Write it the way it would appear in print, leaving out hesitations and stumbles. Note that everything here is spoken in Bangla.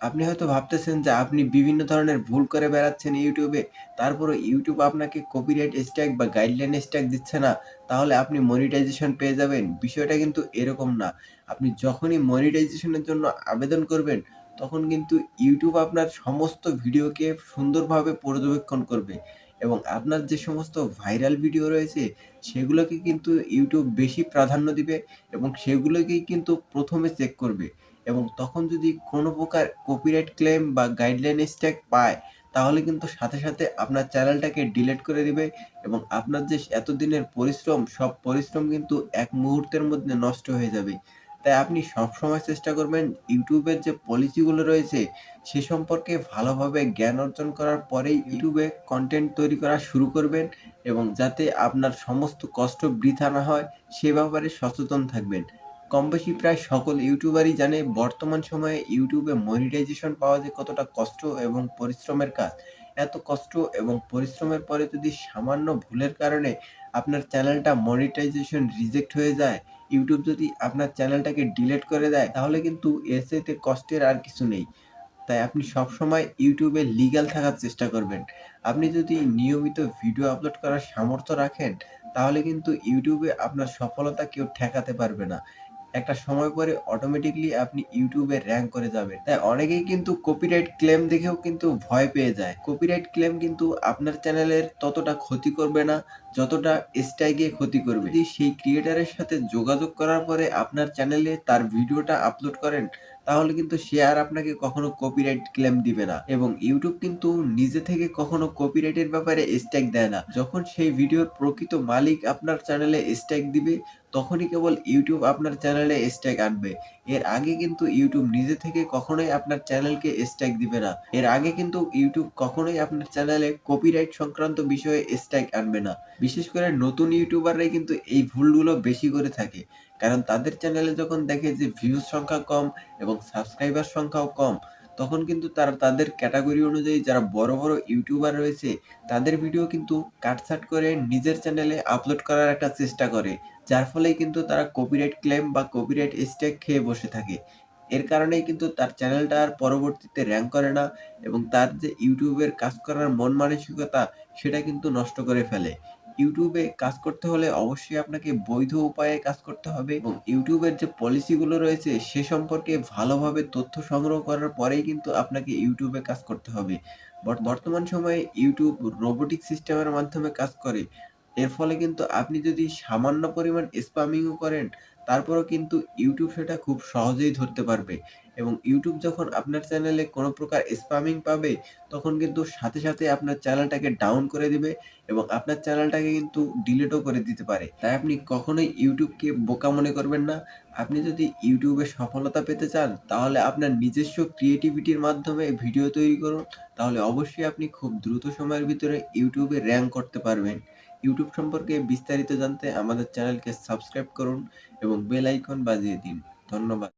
আপনি হয়তো ভাবতেছেন যে আপনি বিভিন্ন ধরনের ভুল করে বেড়াচ্ছেন ইউটিউবে, তারপরও ইউটিউব আপনাকে কপিরাইট স্ট্রাইক বা গাইডলাইন স্ট্রাইক দিচ্ছে না, তাহলে আপনি মনিটাইজেশন পেয়ে যাবেন। বিষয়টা কিন্তু এরকম না। আপনি যখনই মনিটাইজেশনের জন্য আবেদন করবেন, তখন কিন্তু ইউটিউব আপনার সমস্ত ভিডিওকে সুন্দরভাবে পর্যবেক্ষণ করবে এবং আপনার যে সমস্ত ভাইরাল ভিডিও রয়েছে, সেগুলোকে কিন্তু ইউটিউব বেশি প্রাধান্য দিবে এবং সেগুলোকেই কিন্তু ১ম এ চেক করবে। এবং তখন যদি কোনো প্রকার কপিরাইট ক্লেম বা গাইডলাইন স্ট্রাইক পায়, তাহলে কিন্তু সাথে, সাথে আপনার চ্যানেলটাকে ডিলিট করে দিবে এবং আপনার যে এতদিনের পরিশ্রম, সব পরিশ্রম কিন্তু এক মুহূর্তের মধ্যে নষ্ট হয়ে যাবে। তাই আপনি সবসময় চেষ্টা করবেন ইউটিউবের যে পলিসিগুলো রয়েছে, সে সম্পর্কে ভালোভাবে জ্ঞান অর্জন করার পরেই ইউটিউবে কনটেন্ট তৈরি করা শুরু করবেন এবং যাতে আপনার সমস্ত কষ্ট বৃথা না হয়, সে ব্যাপারে সচেতন থাকবেন। কমবেশি প্রায় সকল ইউটিউবারই জানে বর্তমান সময়ে ইউটিউবে মনিটাইজেশন পাওয়া যে কতটা কষ্ট এবং পরিশ্রমের কাজ। এত কষ্ট এবং পরিশ্রমের পরে যদি সামান্য ভুলের কারণে আপনার চ্যানেলটা মনিটাইজেশন রিজেক্ট হয়ে যায়, ইউটিউব যদি আপনার চ্যানেলটাকে ডিলিট করে দেয়, তাহলে কিন্তু এর চাইতে কষ্টের আর কিছু নেই। তাই আপনি সবসময় ইউটিউবে লিগ্যাল থাকার চেষ্টা করবেন। আপনি যদি নিয়মিত ভিডিও আপলোড করার সামর্থ্য রাখেন, তাহলে কিন্তু ইউটিউবে আপনার সফলতা কেউ ঠেকাতে পারবে না। একটা সময় পরে অটোমেটিক্যালি আপনি ইউটিউবে র‍্যাংক করে যাবেন। তাই অনেকেই কিন্তু কপিরাইট ক্লেম দেখেও কিন্তু ভয় পেয়ে যায়। কপিরাইট ক্লেম কিন্তু আপনার চ্যানেলের ততটা ক্ষতি করবে না, যতটা স্ট্রাইকে ক্ষতি করবে। যদি সেই ক্রিয়েটরের সাথে যোগাযোগ করার পরে আপনার চ্যানেলে তার ভিডিওটা আপলোড করেন, তাহলে কিন্তু সে আর আপনাকে কখনো কপিরাইট ক্লেম দিবে না এবং ইউটিউব কিন্তু নিজে থেকে কখনো কপিরাইটের ব্যাপারে স্ট্রাইক দেয় না। যখন সেই ভিডিওর প্রকৃত মালিক আপনার চ্যানেলে স্ট্রাইক দিবে, তখনই কেবল ইউটিউব আপনার চ্যানেলে স্ট্রাইক আনবে। এর আগে কিন্তু ইউটিউব নিজে থেকে কখনোই আপনার চ্যানেলকে স্ট্রাইক দিবে না। এর আগে কিন্তু ইউটিউব কখনোই আপনার চ্যানেলে কপিরাইট সংক্রান্ত বিষয়ে স্ট্রাইক আনবে না। বিশেষ করে নতুন ইউটিউবাররাই কিন্তু এই ভুলগুলো বেশি করে থাকে। কারণ তাদের চ্যানেলে যখন দেখে যে ভিউজ সংখ্যা কম এবং সাবস্ক্রাইবার সংখ্যাও কম, তখন কিন্তু তারা তাদের ক্যাটেগরি অনুযায়ী যারা বড়, বড় ইউটিউবার রয়েছে, তাদের ভিডিও কিন্তু কাটছাঁট করে নিজের চ্যানেলে আপলোড করার একটা চেষ্টা করে। যার ফলেই কিন্তু তারা কপিরাইট ক্লেম বা কপিরাইট স্ট্রাইক খেয়ে বসে থাকে। এর কারণেই কিন্তু তার চ্যানেলটা আর পরবর্তীতে র‍্যাংক করে না এবং তার যে ইউটিউবের কাজ করার মন মানসিকতা, সেটা কিন্তু নষ্ট করে ফেলে। ইউটিউবে কাজ করতে হলে অবশ্যই আপনাকে বৈধ উপায়ে কাজ করতে হবে এবং ইউটিউবের যে পলিসিগুলো রয়েছে, সে সম্পর্কে ভালোভাবে তথ্য সংগ্রহ করার পরেই কিন্তু আপনাকে ইউটিউবে কাজ করতে হবে। বর্তমান সময়ে ইউটিউব রোবটিক সিস্টেমের মাধ্যমে কাজ করে। এর ফলে কিন্তু আপনি যদি সামান্য পরিমাণ স্প্যামিংও করেন, তারপরেও কিন্তু ইউটিউব সেটা খুব সহজেই ধরতে পারবে এবং ইউটিউব যখন আপনার চ্যানেলে কোনো প্রকার স্প্যামিং পাবে, তখন কিন্তু সাথে, সাথে আপনার চ্যানেলটাকে ডাউন করে দিবে এবং আপনার চ্যানেলটাকে কিন্তু ডিলিটও করে দিতে পারে। তাই আপনি কখনোই ইউটিউবকে বোকা মনে করবেন না। আপনি যদি ইউটিউবে সফলতা পেতে চান, তাহলে আপনার নিজস্ব ক্রিয়েটিভিটির মাধ্যমে ভিডিও তৈরি করুন। তাহলে অবশ্যই আপনি খুব দ্রুত সময়ের ভিতরে ইউটিউবে র‍্যাংক করতে পারবেন। ইউটিউব সম্পর্কে বিস্তারিত জানতে আমাদের চ্যানেলকে সাবস্ক্রাইব করুন এবং বেল আইকন বাজিয়ে দিন। ধন্যবাদ।